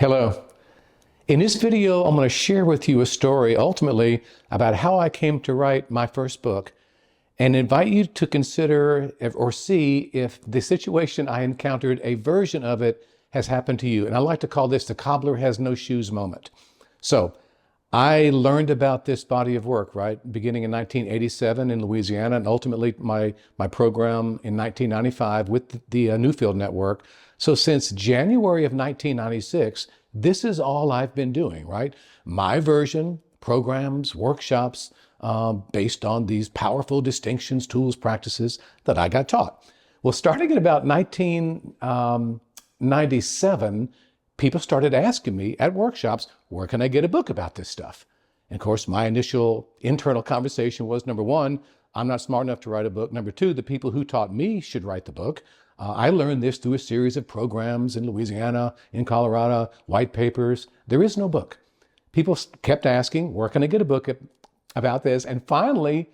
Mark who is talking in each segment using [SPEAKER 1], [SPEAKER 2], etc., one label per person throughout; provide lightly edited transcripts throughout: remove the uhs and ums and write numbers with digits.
[SPEAKER 1] Hello. In this video, I'm going to share with you a story ultimately about how I came to write my first book and invite you to consider or see if the situation I encountered, a version of it, has happened to you. And I like to call this the Cobbler has no shoes moment. So I learned about this body of work, right, beginning in 1987 in Louisiana, and ultimately my program in 1995 with the Newfield Network. So since January of 1996, this is all I've been doing, right? My version, programs, workshops, based on these powerful distinctions, tools, practices that I got taught. Well, starting at about 1997, people started asking me at workshops, where can I get a book about this stuff? And of course, my initial internal conversation was, number one, I'm not smart enough to write a book. Number two, the people who taught me should write the book. I learned this through a series of programs in Louisiana, in Colorado, white papers. There is no book. People kept asking, where can I get a book about this? And finally,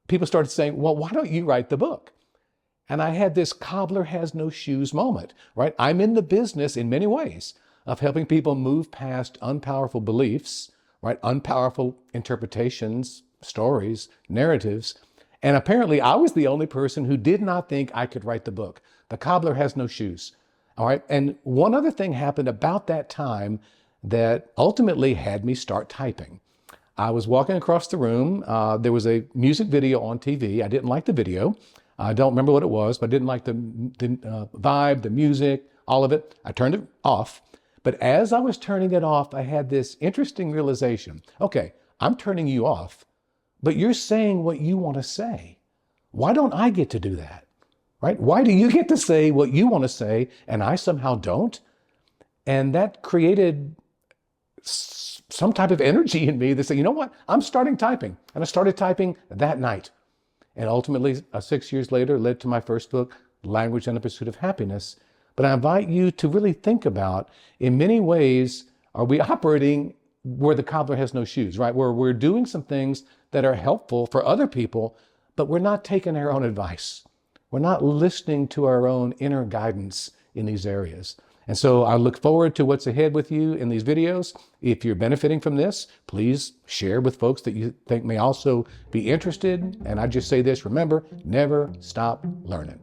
[SPEAKER 1] people started saying, well, why don't you write the book? And I had this Cobbler has no shoes moment, right? I'm in the business in many ways of helping people move past unpowerful beliefs, right? Unpowerful interpretations, stories, narratives. And apparently I was the only person who did not think I could write the book. The Cobbler has no shoes. All right. And one other thing happened about that time that ultimately had me start typing. I was walking across the room. There was a music video on TV. I didn't like the video. I don't remember what it was, but I didn't like the vibe, the music, all of it. I turned it off. But as I was turning it off, I had this interesting realization. Okay, I'm turning you off, but you're saying what you want to say. Why don't I get to do that? Right? Why do you get to say what you want to say and I somehow don't? And that created some type of energy in me that said, you know what? I'm starting typing. And I started typing that night. And ultimately, 6 years later, led to my first book, Language and the Pursuit of Happiness. But I invite you to really think about, in many ways, are we operating where the cobbler has no shoes, right? Where we're doing some things that are helpful for other people, but we're not taking our own advice. We're not listening to our own inner guidance in these areas. And so I look forward to what's ahead with you in these videos. If you're benefiting from this, please share with folks that you think may also be interested. And I just say this, remember, never stop learning.